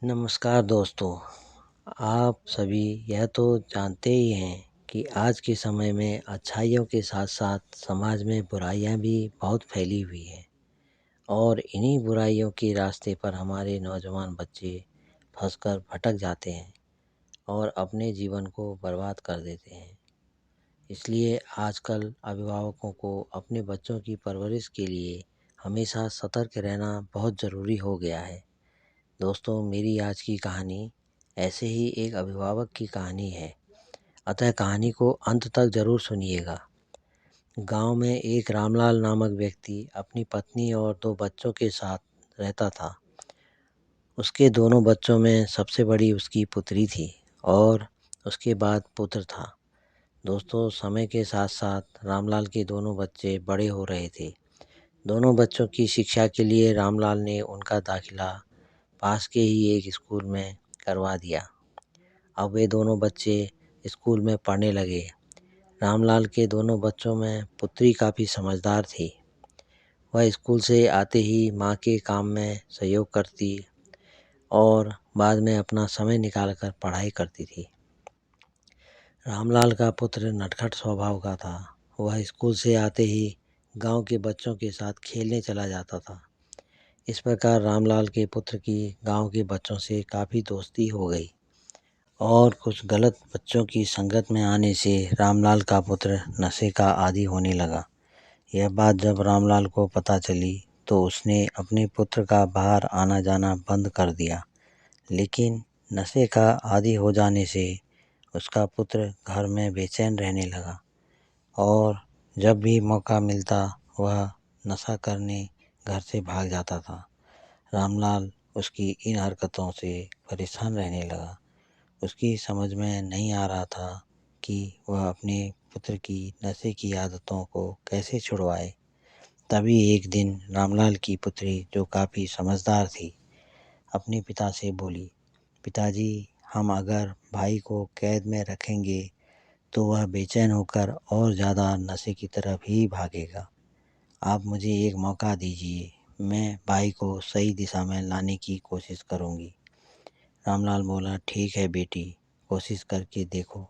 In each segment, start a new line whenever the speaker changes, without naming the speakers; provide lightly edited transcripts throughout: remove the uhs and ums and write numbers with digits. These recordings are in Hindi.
नमस्कार दोस्तों। आप सभी यह तो जानते ही हैं कि आज के समय में अच्छाइयों के साथ-साथ समाज में बुराइयां भी बहुत फैली हुई हैं और इन्हीं बुराइयों के रास्ते पर हमारे नौजवान बच्चे फंसकर भटक जाते हैं और अपने जीवन को बर्बाद कर देते हैं। इसलिए आजकल अभिभावकों को अपने बच्चों की परवरिश के लिए हमेशा सतर्क रहना बहुत ज़रूरी हो गया है। दोस्तों, मेरी आज की कहानी ऐसे ही एक अभिभावक की कहानी है, अतः कहानी को अंत तक ज़रूर सुनिएगा। गांव में एक रामलाल नामक व्यक्ति अपनी पत्नी और 2 बच्चों के साथ रहता था। उसके दोनों बच्चों में सबसे बड़ी उसकी पुत्री थी और उसके बाद पुत्र था। दोस्तों, समय के साथ-साथ रामलाल के दोनों बच्चे बड़े हो रहे थे। दोनों बच्चों की शिक्षा के लिए रामलाल ने उनका दाखिला पास के ही एक स्कूल में करवा दिया। अब वे दोनों बच्चे स्कूल में पढ़ने लगे। रामलाल के दोनों बच्चों में पुत्री काफ़ी समझदार थी। वह स्कूल से आते ही माँ के काम में सहयोग करती और बाद में अपना समय निकाल कर पढ़ाई करती थी। रामलाल का पुत्र नटखट स्वभाव का था। वह स्कूल से आते ही गांव के बच्चों के साथ खेलने चला जाता था। इस प्रकार रामलाल के पुत्र की गांव के बच्चों से काफ़ी दोस्ती हो गई और कुछ गलत बच्चों की संगत में आने से रामलाल का पुत्र नशे का आदी होने लगा। यह बात जब रामलाल को पता चली तो उसने अपने पुत्र का बाहर आना जाना बंद कर दिया। लेकिन नशे का आदी हो जाने से उसका पुत्र घर में बेचैन रहने लगा और जब भी मौका मिलता वह नशा करने घर से भाग जाता था। रामलाल उसकी इन हरकतों से परेशान रहने लगा। उसकी समझ में नहीं आ रहा था कि वह अपने पुत्र की नशे की आदतों को कैसे छुड़वाए। तभी एक दिन रामलाल की पुत्री, जो काफ़ी समझदार थी, अपने पिता से बोली, पिताजी, हम अगर भाई को कैद में रखेंगे तो वह बेचैन होकर और ज़्यादा नशे की तरफ ही भागेगा। आप मुझे एक मौका दीजिए, मैं भाई को सही दिशा में लाने की कोशिश करूँगी। रामलाल बोला, ठीक है बेटी, कोशिश करके देखो।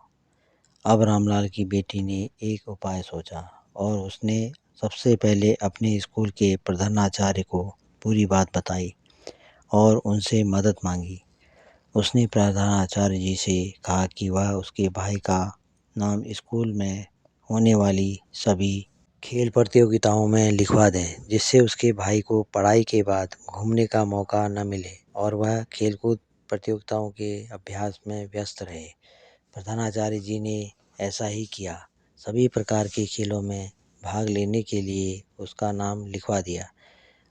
अब रामलाल की बेटी ने एक उपाय सोचा और उसने सबसे पहले अपने स्कूल के प्रधानाचार्य को पूरी बात बताई और उनसे मदद मांगी। उसने प्रधानाचार्य जी से कहा कि वह उसके भाई का नाम स्कूल में होने वाली सभी खेल प्रतियोगिताओं में लिखवा दें, जिससे उसके भाई को पढ़ाई के बाद घूमने का मौका न मिले और वह खेलकूद प्रतियोगिताओं के अभ्यास में व्यस्त रहे। प्रधानाचार्य जी ने ऐसा ही किया। सभी प्रकार के खेलों में भाग लेने के लिए उसका नाम लिखवा दिया।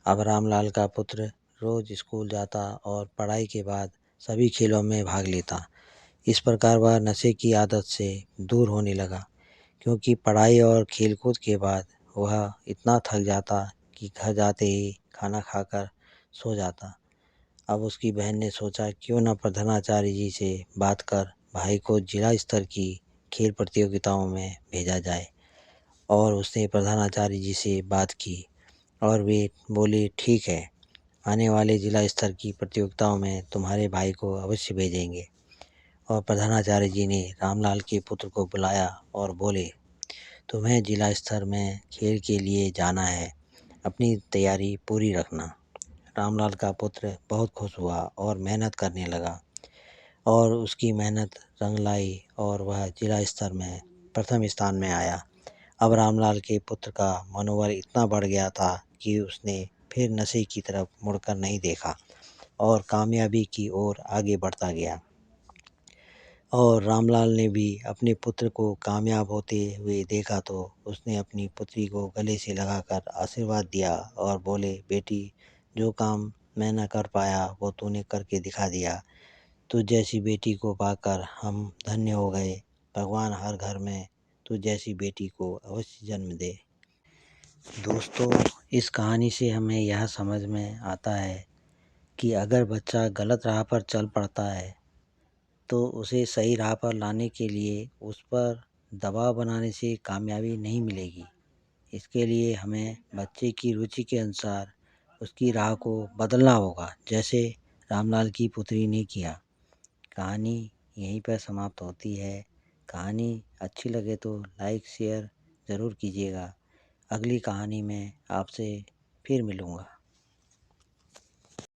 अब रामलाल का पुत्र रोज स्कूल जाता और पढ़ाई के बाद सभी खेलों में भाग लेता। इस प्रकार वह नशे की आदत से दूर होने लगा, क्योंकि पढ़ाई और खेलकूद के बाद वह इतना थक जाता कि घर जाते ही खाना खाकर सो जाता। अब उसकी बहन ने सोचा, क्यों न प्रधानाचार्य जी से बात कर भाई को जिला स्तर की खेल प्रतियोगिताओं में भेजा जाए। और उसने प्रधानाचार्य जी से बात की और वे बोले, ठीक है, आने वाले जिला स्तर की प्रतियोगिताओं में तुम्हारे भाई को अवश्य भेजेंगे। और प्रधानाचार्य जी ने रामलाल के पुत्र को बुलाया और बोले, तुम्हें जिला स्तर में खेल के लिए जाना है, अपनी तैयारी पूरी रखना। रामलाल का पुत्र बहुत खुश हुआ और मेहनत करने लगा और उसकी मेहनत रंग लाई और वह जिला स्तर में प्रथम स्थान में आया। अब रामलाल के पुत्र का मनोबल इतना बढ़ गया था कि उसने फिर नशे की तरफ मुड़कर नहीं देखा और कामयाबी की ओर आगे बढ़ता गया। और रामलाल ने भी अपने पुत्र को कामयाब होते हुए देखा तो उसने अपनी पुत्री को गले से लगाकर आशीर्वाद दिया और बोले, बेटी, जो काम मैं न कर पाया वो तूने करके दिखा दिया। तुझ जैसी बेटी को पाकर हम धन्य हो गए। भगवान हर घर में तुझ जैसी बेटी को अवश्य जन्म दे। दोस्तों, इस कहानी से हमें यह समझ में आता है कि अगर बच्चा गलत राह पर चल पड़ता है तो उसे सही राह पर लाने के लिए उस पर दबाव बनाने से कामयाबी नहीं मिलेगी। इसके लिए हमें बच्चे की रुचि के अनुसार उसकी राह को बदलना होगा। जैसे रामलाल की पुत्री ने किया। कहानी यहीं पर समाप्त होती है। कहानी अच्छी लगे तो लाइक शेयर ज़रूर कीजिएगा। अगली कहानी में आपसे फिर मिलूँगा।